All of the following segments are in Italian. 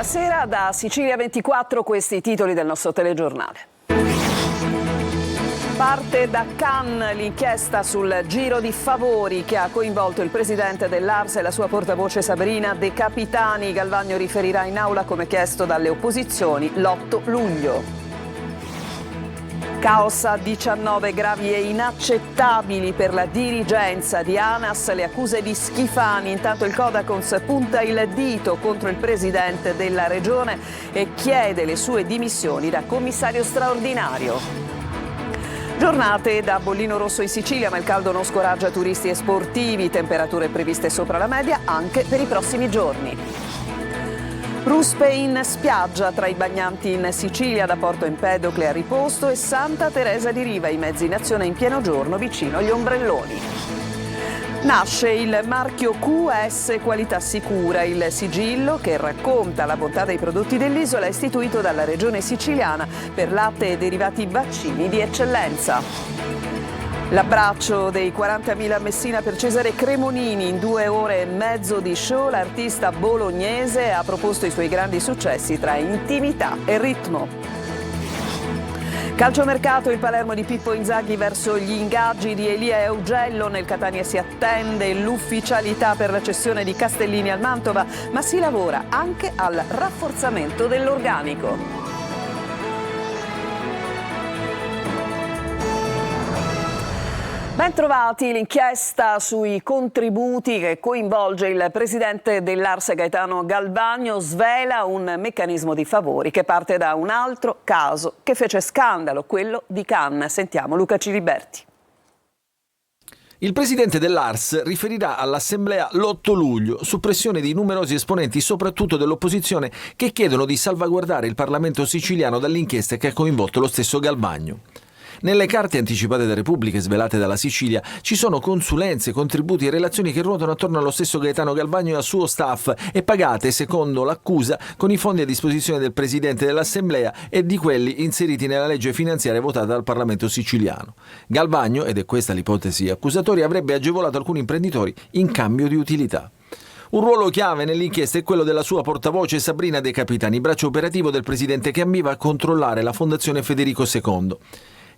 Buonasera, da Sicilia 24 questi i titoli del nostro telegiornale. Parte da Cannes l'inchiesta sul giro di favori che ha coinvolto il presidente dell'ARS e la sua portavoce Sabrina De Capitani. Galvagno riferirà in aula come chiesto dalle opposizioni l'8 luglio. Caos a 19 gravi e inaccettabili per la dirigenza di ANAS, le accuse di Schifani. Intanto il Codacons punta il dito contro il presidente della regione e chiede le sue dimissioni da commissario straordinario. Giornate da bollino rosso in Sicilia, ma il caldo non scoraggia turisti e sportivi, temperature previste sopra la media anche per i prossimi giorni. Ruspe in spiaggia tra i bagnanti in Sicilia, da Porto Empedocle a Riposto e Santa Teresa di Riva, i mezzi in azione in pieno giorno vicino agli ombrelloni. Nasce il marchio QS Qualità Sicura, il sigillo che racconta la bontà dei prodotti dell'isola, istituito dalla regione siciliana per latte e derivati vaccini di eccellenza. L'abbraccio dei 40.000 a Messina per Cesare Cremonini. In 2 ore e mezzo di show l'artista bolognese ha proposto i suoi grandi successi tra intimità e ritmo. Calciomercato, il Palermo di Pippo Inzaghi verso gli ingaggi di Elia Augello. Nel Catania si attende l'ufficialità per la cessione di Castellini al Mantova, ma si lavora anche al rafforzamento dell'organico. Ben trovati, l'inchiesta sui contributi che coinvolge il presidente dell'ARS Gaetano Galvagno svela un meccanismo di favori che parte da un altro caso che fece scandalo, quello di Cannes. Sentiamo Luca Ciliberti. Il presidente dell'ARS riferirà all'Assemblea l'8 luglio su pressione di numerosi esponenti, soprattutto dell'opposizione, che chiedono di salvaguardare il Parlamento siciliano dall'inchiesta che ha coinvolto lo stesso Galvagno. Nelle carte anticipate da Repubbliche svelate dalla Sicilia ci sono consulenze, contributi e relazioni che ruotano attorno allo stesso Gaetano Galvagno e al suo staff e pagate, secondo l'accusa, con i fondi a disposizione del presidente dell'Assemblea e di quelli inseriti nella legge finanziaria votata dal Parlamento siciliano. Galvagno, ed è questa l'ipotesi accusatoria, avrebbe agevolato alcuni imprenditori in cambio di utilità. Un ruolo chiave nell'inchiesta è quello della sua portavoce Sabrina De Capitani, braccio operativo del presidente che ambiva a controllare la Fondazione Federico II.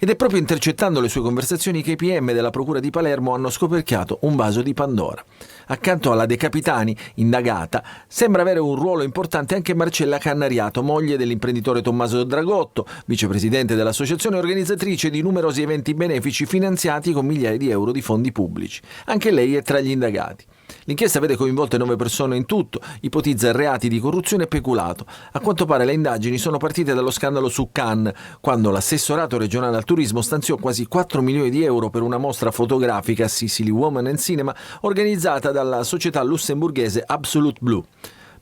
Ed è proprio intercettando le sue conversazioni che i PM della Procura di Palermo hanno scoperchiato un vaso di Pandora. Accanto alla De Capitani, indagata, sembra avere un ruolo importante anche Marcella Cannariato, moglie dell'imprenditore Tommaso Dragotto, vicepresidente dell'associazione organizzatrice di numerosi eventi benefici finanziati con migliaia di euro di fondi pubblici. Anche lei è tra gli indagati. L'inchiesta vede coinvolte 9 persone in tutto, ipotizza reati di corruzione e peculato. A quanto pare le indagini sono partite dallo scandalo su Cannes, quando l'assessorato regionale al turismo stanziò quasi 4 milioni di euro per una mostra fotografica Sicily Woman and Cinema organizzata dalla società lussemburghese Absolute Blue.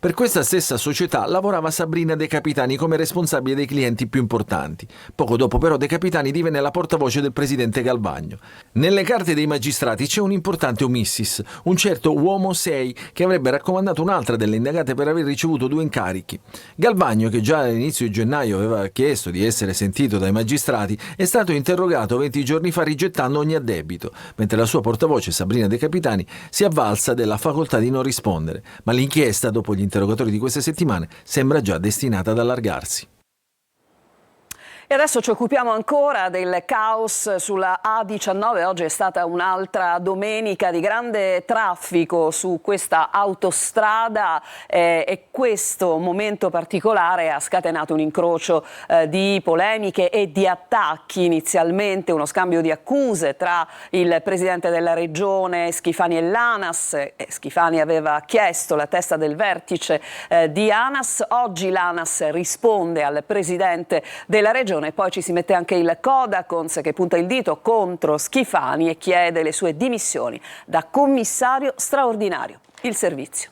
Per questa stessa società lavorava Sabrina De Capitani come responsabile dei clienti più importanti. Poco dopo però De Capitani divenne la portavoce del presidente Galvagno. Nelle carte dei magistrati c'è un importante omissis, un certo uomo 6 che avrebbe raccomandato un'altra delle indagate per aver ricevuto 2 incarichi. Galvagno, che già all'inizio di gennaio aveva chiesto di essere sentito dai magistrati, è stato interrogato 20 giorni fa rigettando ogni addebito, mentre la sua portavoce Sabrina De Capitani si è avvalsa della facoltà di non rispondere. Ma l'inchiesta, dopo gli interrogatori di queste settimane, sembra già destinata ad allargarsi. E adesso ci occupiamo ancora del caos sulla A19. Oggi è stata un'altra domenica di grande traffico su questa autostrada e questo momento particolare ha scatenato un incrocio di polemiche e di attacchi. Inizialmente uno scambio di accuse tra il presidente della regione Schifani e l'ANAS. Schifani aveva chiesto la testa del vertice di ANAS. Oggi l'ANAS risponde al presidente della regione. E poi ci si mette anche il Codacons che punta il dito contro Schifani e chiede le sue dimissioni da commissario straordinario. Il servizio.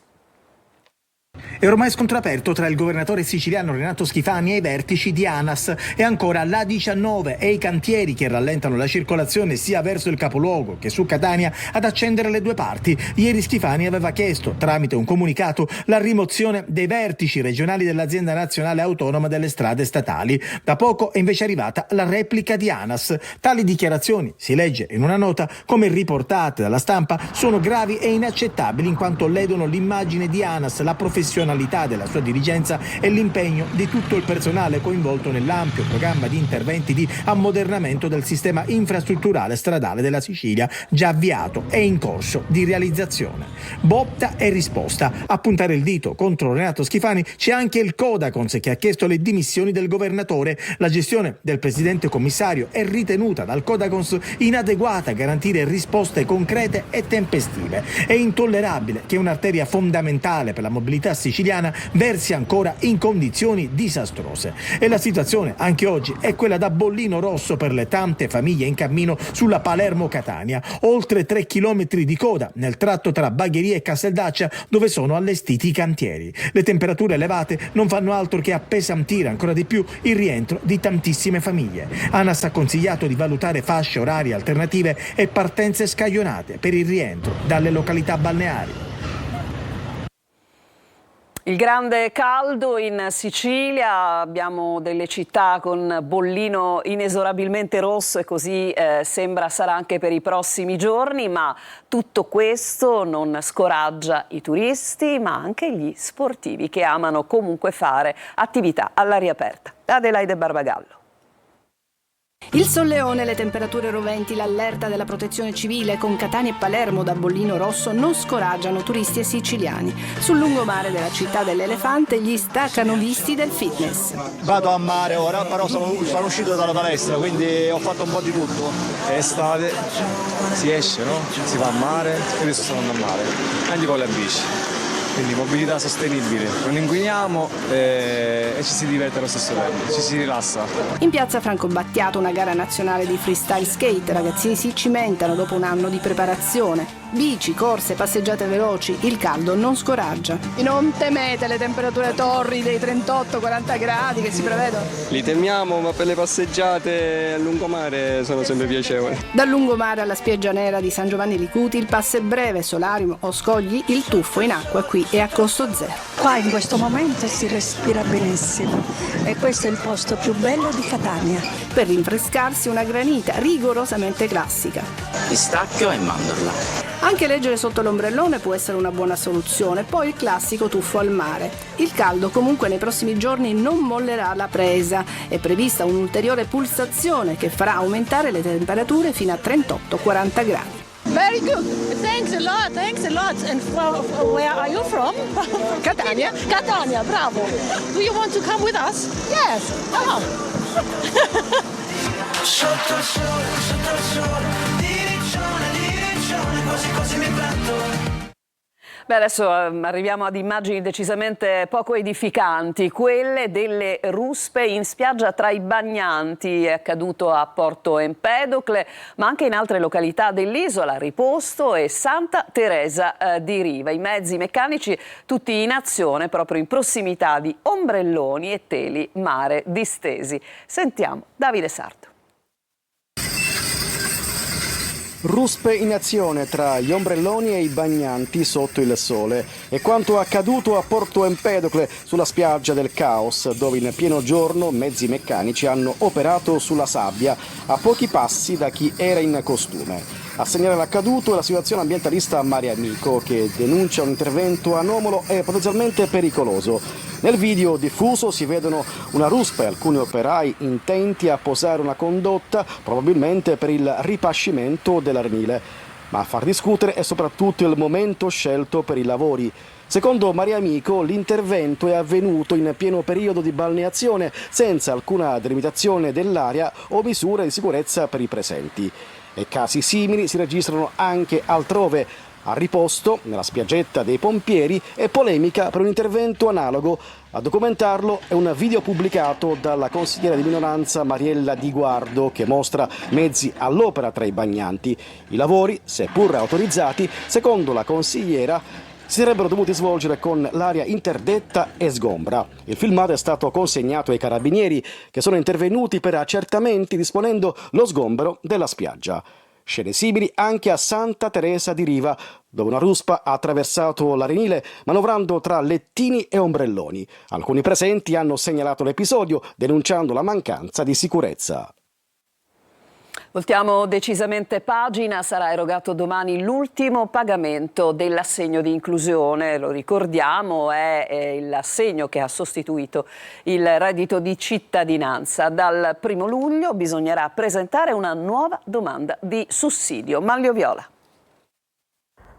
È ormai scontro aperto tra il governatore siciliano Renato Schifani e i vertici di ANAS e ancora l'A19 e i cantieri che rallentano la circolazione sia verso il capoluogo che su Catania ad accendere le due parti. Ieri Schifani aveva chiesto, tramite un comunicato, la rimozione dei vertici regionali dell'azienda nazionale autonoma delle strade statali. Da poco è invece arrivata la replica di ANAS. Tali dichiarazioni, si legge in una nota, come riportate dalla stampa, sono gravi e inaccettabili in quanto ledono l'immagine di ANAS, la professionalità professionalità della sua dirigenza e l'impegno di tutto il personale coinvolto nell'ampio programma di interventi di ammodernamento del sistema infrastrutturale stradale della Sicilia, già avviato e in corso di realizzazione. Botta e risposta. A puntare il dito contro Renato Schifani c'è anche il Codacons, che ha chiesto le dimissioni del governatore. La gestione del presidente commissario è ritenuta dal Codacons inadeguata a garantire risposte concrete e tempestive. È intollerabile che un'arteria fondamentale per la mobilità siciliana versi ancora in condizioni disastrose. E la situazione anche oggi è quella da bollino rosso per le tante famiglie in cammino sulla Palermo-Catania. Oltre 3 chilometri di coda nel tratto tra Bagheria e Casteldaccia, dove sono allestiti i cantieri. Le temperature elevate non fanno altro che appesantire ancora di più il rientro di tantissime famiglie. ANAS ha consigliato di valutare fasce orarie alternative e partenze scaglionate per il rientro dalle località balneari. Il grande caldo in Sicilia, abbiamo delle città con bollino inesorabilmente rosso e così sembra sarà anche per i prossimi giorni, ma tutto questo non scoraggia i turisti ma anche gli sportivi che amano comunque fare attività all'aria aperta. Adelaide Barbagallo. Il solleone, le temperature roventi, l'allerta della protezione civile con Catania e Palermo da bollino rosso non scoraggiano turisti e siciliani. Sul lungomare della città dell'Elefante gli staccanovisti del fitness. Vado a mare ora, però sono uscito dalla palestra, quindi ho fatto un po' di tutto. È estate, si esce, no? Si va a mare, io adesso sto andando a mare, anche con la bici. Quindi mobilità sostenibile, non inquiniamo e ci si diverte allo stesso tempo, ci si rilassa. In piazza Franco Battiato una gara nazionale di freestyle skate, ragazzini si cimentano dopo un anno di preparazione. Bici, corse, passeggiate veloci, il caldo non scoraggia. E non temete le temperature torride, i 38-40 gradi che si prevedono? Li temiamo, ma per le passeggiate a lungomare sono sempre piacevoli. Dal lungomare alla spiaggia nera di San Giovanni Licuti il passo è breve, solarium o scogli, il tuffo in acqua qui è a costo zero. Qua in questo momento si respira benissimo e questo è il posto più bello di Catania. Per rinfrescarsi una granita rigorosamente classica. Pistacchio e mandorla. Anche leggere sotto l'ombrellone può essere una buona soluzione, poi il classico tuffo al mare. Il caldo comunque nei prossimi giorni non mollerà la presa. È prevista un'ulteriore pulsazione che farà aumentare le temperature fino a 38-40 gradi. Very good. Thanks a lot. Thanks a lot. And where are you from? Catania. Catania, bravo. Do you want to come with us? Yes. Oh. Sotto il sole, diriccione, quasi mi prendo. Beh, adesso arriviamo ad immagini decisamente poco edificanti, quelle delle ruspe in spiaggia tra i bagnanti. È accaduto a Porto Empedocle, ma anche in altre località dell'isola, Riposto e Santa Teresa di Riva. I mezzi meccanici tutti in azione proprio in prossimità di ombrelloni e teli mare distesi. Sentiamo Davide Sarto. Ruspe in azione tra gli ombrelloni e i bagnanti sotto il sole. È quanto accaduto a Porto Empedocle, sulla spiaggia del Caos, dove in pieno giorno mezzi meccanici hanno operato sulla sabbia a pochi passi da chi era in costume. A segnare l'accaduto è la situazione ambientalista Maria Amico, che denuncia un intervento anomalo e potenzialmente pericoloso. Nel video diffuso si vedono una ruspa e alcuni operai intenti a posare una condotta, probabilmente per il ripascimento dell'arenile. Ma a far discutere è soprattutto il momento scelto per i lavori. Secondo Maria Amico, l'intervento è avvenuto in pieno periodo di balneazione, senza alcuna delimitazione dell'area o misure di sicurezza per i presenti. E casi simili si registrano anche altrove. A Riposto, nella spiaggetta dei Pompieri, è polemica per un intervento analogo. A documentarlo è un video pubblicato dalla consigliera di minoranza Mariella Di Guardo, che mostra mezzi all'opera tra i bagnanti. I lavori, seppur autorizzati, secondo la consigliera, si sarebbero dovuti svolgere con l'area interdetta e sgombra. Il filmato è stato consegnato ai carabinieri, che sono intervenuti per accertamenti disponendo lo sgombero della spiaggia. Scene simili anche a Santa Teresa di Riva, dove una ruspa ha attraversato l'arenile manovrando tra lettini e ombrelloni. Alcuni presenti hanno segnalato l'episodio, denunciando la mancanza di sicurezza. Voltiamo decisamente pagina, sarà erogato domani l'ultimo pagamento dell'assegno di inclusione, lo ricordiamo, è l'assegno che ha sostituito il reddito di cittadinanza. Dal 1° luglio bisognerà presentare una nuova domanda di sussidio. Manlio Viola.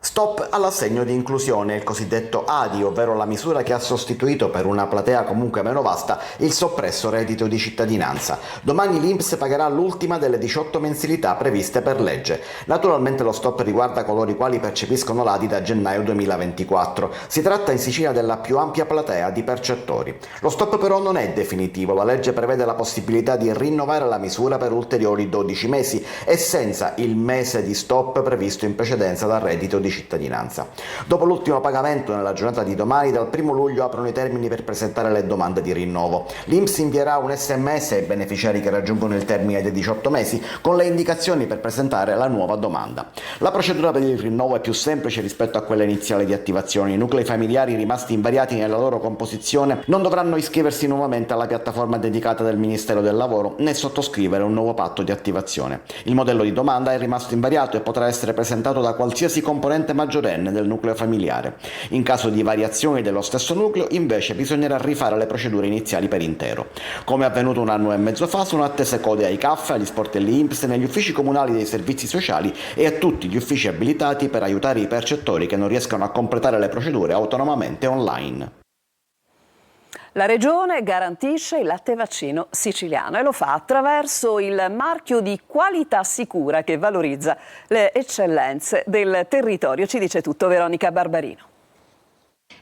Stop all'assegno di inclusione, il cosiddetto ADI, ovvero la misura che ha sostituito per una platea comunque meno vasta il soppresso reddito di cittadinanza. Domani l'INPS pagherà l'ultima delle 18 mensilità previste per legge. Naturalmente lo stop riguarda coloro i quali percepiscono l'ADI da gennaio 2024. Si tratta in Sicilia della più ampia platea di percettori. Lo stop però non è definitivo, la legge prevede la possibilità di rinnovare la misura per ulteriori 12 mesi e senza il mese di stop previsto in precedenza dal reddito di cittadinanza. Dopo l'ultimo pagamento nella giornata di domani, dal 1° luglio aprono i termini per presentare le domande di rinnovo. L'INPS invierà un SMS ai beneficiari che raggiungono il termine dei 18 mesi con le indicazioni per presentare la nuova domanda. La procedura per il rinnovo è più semplice rispetto a quella iniziale di attivazione. I nuclei familiari rimasti invariati nella loro composizione non dovranno iscriversi nuovamente alla piattaforma dedicata del Ministero del Lavoro né sottoscrivere un nuovo patto di attivazione. Il modello di domanda è rimasto invariato e potrà essere presentato da qualsiasi componente maggiorenne del nucleo familiare. In caso di variazioni dello stesso nucleo, invece, bisognerà rifare le procedure iniziali per intero. Come è avvenuto 1 anno e mezzo fa, sono attese code ai CAF, agli sportelli INPS, negli uffici comunali dei servizi sociali e a tutti gli uffici abilitati per aiutare i percettori che non riescano a completare le procedure autonomamente online. La Regione garantisce il latte vaccino siciliano e lo fa attraverso il marchio di qualità sicura che valorizza le eccellenze del territorio. Ci dice tutto Veronica Barbarino.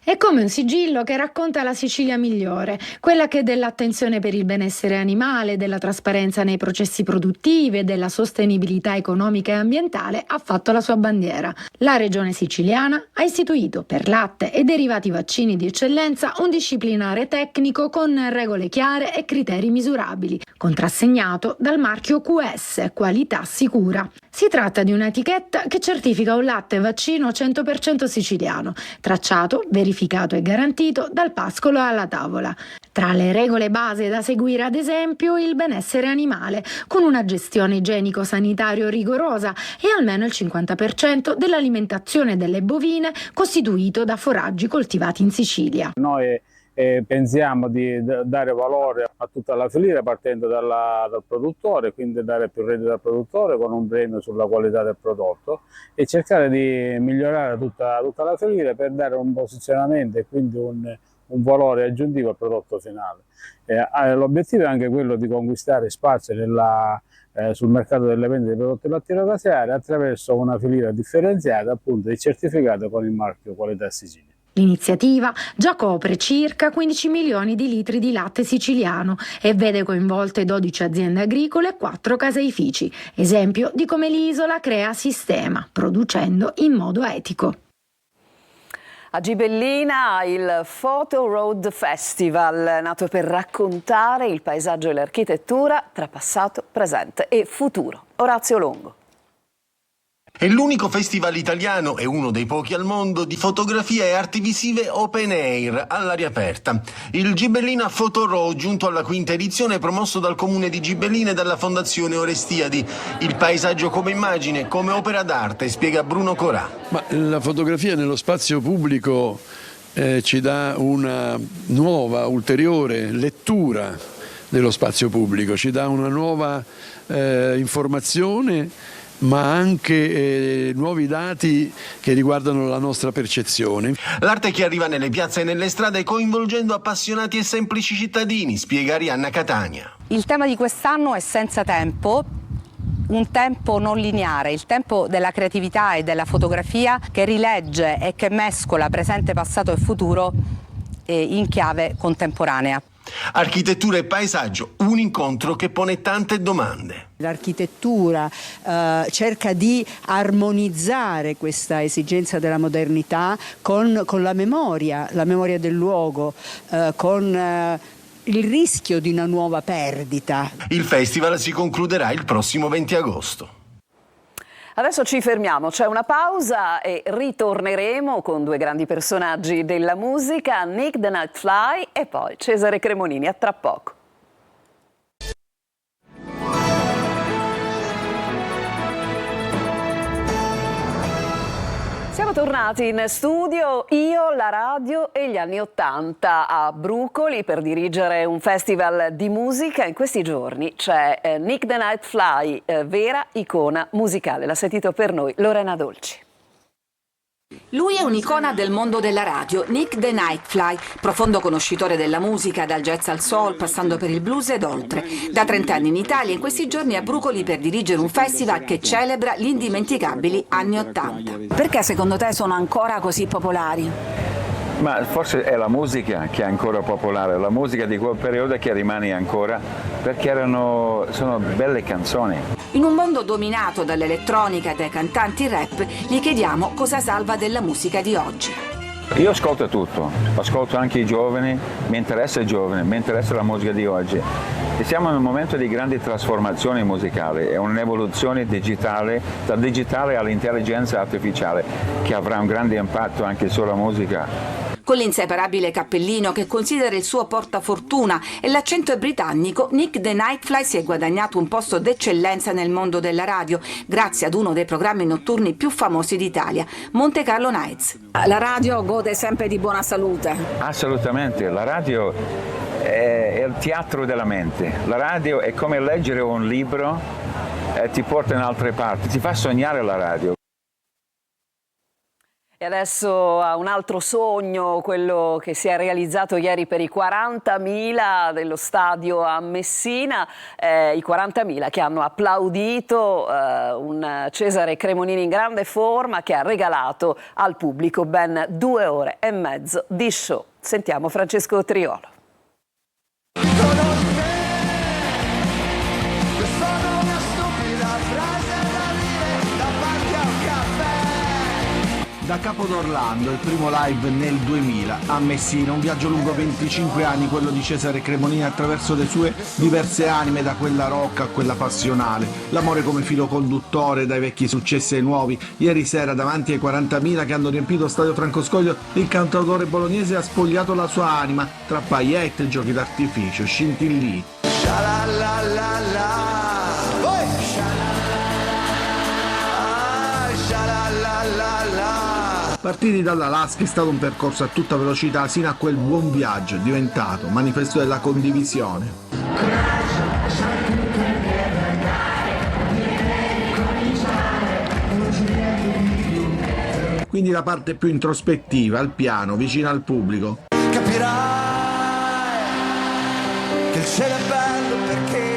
È come un sigillo che racconta la Sicilia migliore, quella che dell'attenzione per il benessere animale, della trasparenza nei processi produttivi e della sostenibilità economica e ambientale ha fatto la sua bandiera. La Regione siciliana ha istituito per latte e derivati vaccini di eccellenza un disciplinare tecnico con regole chiare e criteri misurabili, contrassegnato dal marchio QS, qualità sicura. Si tratta di un'etichetta che certifica un latte vaccino 100% siciliano, tracciato, verificato e garantito dal pascolo alla tavola. Tra le regole base da seguire, ad esempio, il benessere animale, con una gestione igienico-sanitario rigorosa e almeno il 50% dell'alimentazione delle bovine costituito da foraggi coltivati in Sicilia. Noi pensiamo di dare valore a tutta la filiera partendo dal produttore, quindi dare più reddito al produttore con un premio sulla qualità del prodotto e cercare di migliorare tutta la filiera per dare un posizionamento e quindi un valore aggiuntivo al prodotto finale. L'obiettivo è anche quello di conquistare spazio sul mercato delle vendite dei prodotti lattiero-caseari attraverso una filiera differenziata, appunto, e certificata con il marchio Qualità Sicilia. L'iniziativa già copre circa 15 milioni di litri di latte siciliano e vede coinvolte 12 aziende agricole e 4 caseifici, esempio di come l'isola crea sistema, producendo in modo etico. A Gibellina il Photo Road Festival, nato per raccontare il paesaggio e l'architettura tra passato, presente e futuro. Orazio Longo. È l'unico festival italiano e uno dei pochi al mondo di fotografia e arti visive open air all'aria aperta. Il Gibellina Photo Road, giunto alla 5ª edizione, promosso dal comune di Gibellina e dalla fondazione Orestiadi. Il paesaggio come immagine, come opera d'arte, spiega Bruno Corà. Ma la fotografia nello spazio pubblico ci dà una nuova, ulteriore lettura dello spazio pubblico, ci dà una nuova informazione, ma anche nuovi dati che riguardano la nostra percezione. L'arte che arriva nelle piazze e nelle strade coinvolgendo appassionati e semplici cittadini, spiega Arianna Catania. Il tema di quest'anno è senza tempo, un tempo non lineare, il tempo della creatività e della fotografia che rilegge e che mescola presente, passato e futuro in chiave contemporanea. Architettura e paesaggio, un incontro che pone tante domande. L'architettura cerca di armonizzare questa esigenza della modernità con la memoria del luogo, con il rischio di una nuova perdita. Il festival si concluderà il prossimo 20 agosto. Adesso ci fermiamo, c'è una pausa e ritorneremo con 2 grandi personaggi della musica, Nick the Nightfly e poi Cesare Cremonini. A tra poco. Siamo tornati in studio, io, la radio e gli anni '80 a Brucoli per dirigere un festival di musica. In questi giorni c'è Nick the Nightfly, vera icona musicale. L'ha sentito per noi Lorena Dolci. Lui è un'icona del mondo della radio, Nick the Nightfly, profondo conoscitore della musica, dal jazz al soul, passando per il blues ed oltre. Da 30 anni in Italia, in questi giorni a Brucoli per dirigere un festival che celebra gli indimenticabili anni '80. Perché secondo te sono ancora così popolari? Ma forse è la musica che è ancora popolare, la musica di quel periodo che rimane ancora, perché sono belle canzoni. In un mondo dominato dall'elettronica e dai cantanti rap, gli chiediamo cosa salva della musica di oggi. Io ascolto tutto, ascolto anche i giovani, mi interessa i giovani, mi interessa la musica di oggi. E siamo in un momento di grandi trasformazioni musicali, è un'evoluzione digitale, dal digitale all'intelligenza artificiale, che avrà un grande impatto anche sulla musica. Con l'inseparabile cappellino che considera il suo portafortuna e l'accento britannico, Nick the Nightfly si è guadagnato un posto d'eccellenza nel mondo della radio, grazie ad uno dei programmi notturni più famosi d'Italia, Monte Carlo Nights. La radio gode sempre di buona salute. Assolutamente, la radio è il teatro della mente, la radio è come leggere un libro, ti porta in altre parti, ti fa sognare la radio. E adesso ha un altro sogno, quello che si è realizzato ieri per i 40.000 dello stadio a Messina, i 40.000 che hanno applaudito un Cesare Cremonini in grande forma che ha regalato al pubblico ben 2 ore e mezzo di show. Sentiamo Francesco Triolo. Da Capo d'Orlando, il primo live nel 2000 a Messina, un viaggio lungo 25 anni, quello di Cesare Cremonini attraverso le sue diverse anime, da quella rock a quella passionale, l'amore come filo conduttore dai vecchi successi ai nuovi. Ieri sera davanti ai 40.000 che hanno riempito Stadio Franco Scoglio, il cantautore bolognese ha spogliato la sua anima tra paillette e giochi d'artificio, scintillì. Partiti dall'Alaska è stato un percorso a tutta velocità sino a quel buon viaggio, diventato manifesto della condivisione. Quindi la parte più introspettiva, al piano, vicino al pubblico. Capirai che il cielo è bello perché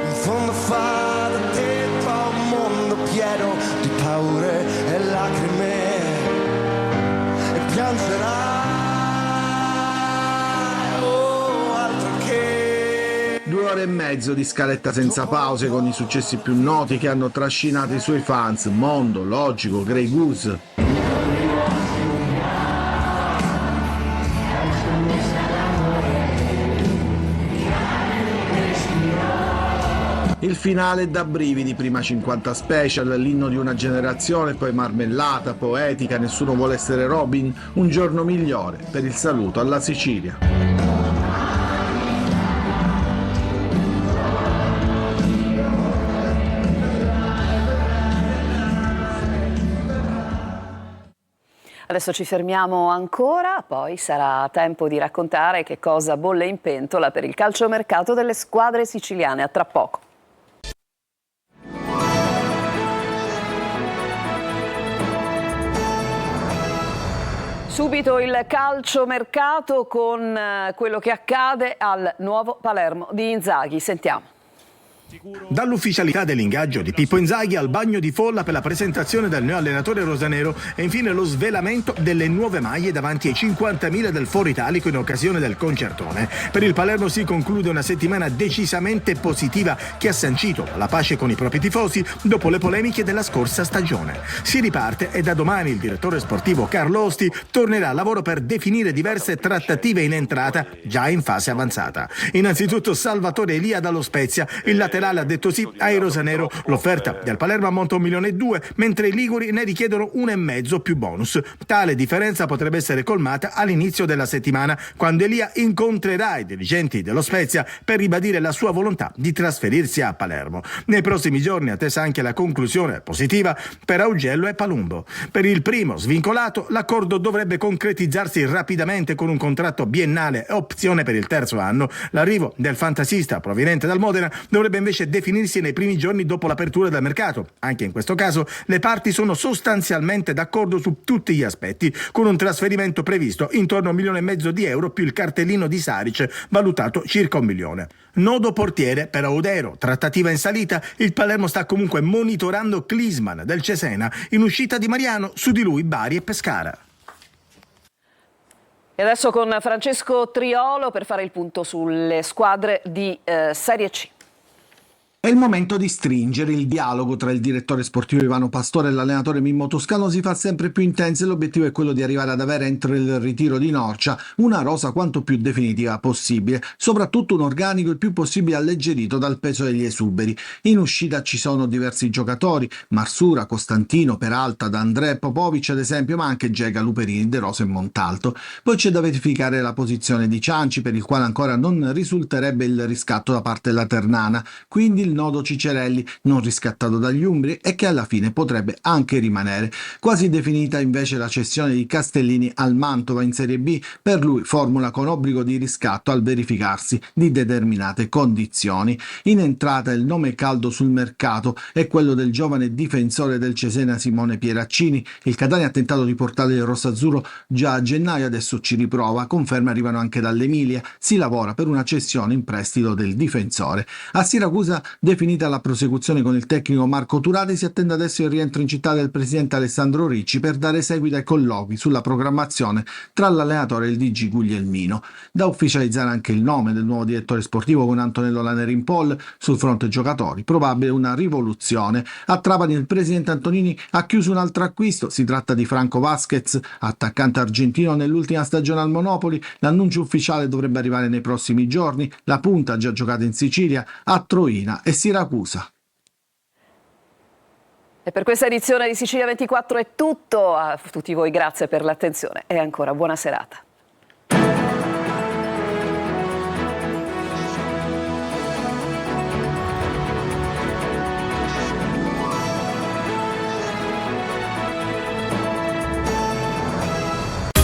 in fondo fa da tetto a un mondo pieno di paure e lacrime e piangerai, oh altro che 2 ore e mezzo di scaletta senza pause con i successi più noti che hanno trascinato i suoi fans, Mondo, Logico, Grey Goose. Il finale da brividi, prima 50 special, l'inno di una generazione, poi marmellata, poetica, nessuno vuole essere Robin, un giorno migliore per il saluto alla Sicilia. Adesso ci fermiamo ancora, poi sarà tempo di raccontare che cosa bolle in pentola per il calciomercato delle squadre siciliane. A tra poco. Subito il calciomercato con quello che accade al nuovo Palermo di Inzaghi. Sentiamo. Dall'ufficialità dell'ingaggio di Pippo Inzaghi al bagno di folla per la presentazione del neo allenatore rosanero e infine lo svelamento delle nuove maglie davanti ai 50.000 del Foro Italico in occasione del concertone. Per il Palermo si conclude una settimana decisamente positiva che ha sancito la pace con i propri tifosi dopo le polemiche della scorsa stagione. Si riparte e da domani il direttore sportivo Carlo Osti tornerà al lavoro per definire diverse trattative in entrata già in fase avanzata. Innanzitutto Salvatore Elia dallo Spezia, il laterale laterale ha detto sì ai rosanero. L'offerta del Palermo ammonta 1,2 milioni, mentre i liguri ne richiedono 1,5 più bonus. Tale differenza potrebbe essere colmata all'inizio della settimana, quando Elia incontrerà i dirigenti dello Spezia per ribadire la sua volontà di trasferirsi a Palermo. Nei prossimi giorni è attesa anche la conclusione positiva per Augello e Palumbo. Per il primo svincolato, l'accordo dovrebbe concretizzarsi rapidamente con un contratto biennale e opzione per il terzo anno. L'arrivo del fantasista proveniente dal Modena dovrebbe invece definirsi nei primi giorni dopo l'apertura del mercato. Anche in questo caso le parti sono sostanzialmente d'accordo su tutti gli aspetti, con un trasferimento previsto intorno a 1,5 milioni di euro più il cartellino di Saric valutato circa 1 milione. Nodo portiere per Audero, trattativa in salita, il Palermo sta comunque monitorando Klinsmann del Cesena, in uscita Di Mariano, su di lui Bari e Pescara. E adesso con Francesco Triolo per fare il punto sulle squadre di Serie C. È il momento di stringere. Il dialogo tra il direttore sportivo Ivano Pastore e l'allenatore Mimmo Toscano si fa sempre più intenso e l'obiettivo è quello di arrivare ad avere entro il ritiro di Norcia una rosa quanto più definitiva possibile, soprattutto un organico il più possibile alleggerito dal peso degli esuberi. In uscita ci sono diversi giocatori, Marsura, Costantino, Peralta, D'André, Popovic ad esempio, ma anche Gega, Luperini, De Rosa e Montalto. Poi c'è da verificare la posizione di Cianci, per il quale ancora non risulterebbe il riscatto da parte della Ternana, quindi il nodo Cicerelli, non riscattato dagli umbri e che alla fine potrebbe anche rimanere. Quasi definita invece la cessione di Castellini al Mantova in Serie B, per lui formula con obbligo di riscatto al verificarsi di determinate condizioni. In entrata il nome caldo sul mercato è quello del giovane difensore del Cesena Simone Pieraccini. Il Catania ha tentato di portare il rossazzurro già a gennaio, adesso ci riprova, conferme arrivano anche dall'Emilia, si lavora per una cessione in prestito del difensore. A Siracusa, definita la prosecuzione con il tecnico Marco Turati, si attende adesso il rientro in città del presidente Alessandro Ricci per dare seguito ai colloqui sulla programmazione tra l'allenatore e il DG Guglielmino. Da ufficializzare anche il nome del nuovo direttore sportivo con Antonello Lanerin Pol. Sul fronte giocatori, probabile una rivoluzione. A Trapani il presidente Antonini ha chiuso un altro acquisto, si tratta di Franco Vasquez, attaccante argentino nell'ultima stagione al Monopoli. L'annuncio ufficiale dovrebbe arrivare nei prossimi giorni. La punta ha già giocato in Sicilia, a Troina e Siracusa. E per questa edizione di Sicilia 24 è tutto. A tutti voi grazie per l'attenzione e ancora buona serata.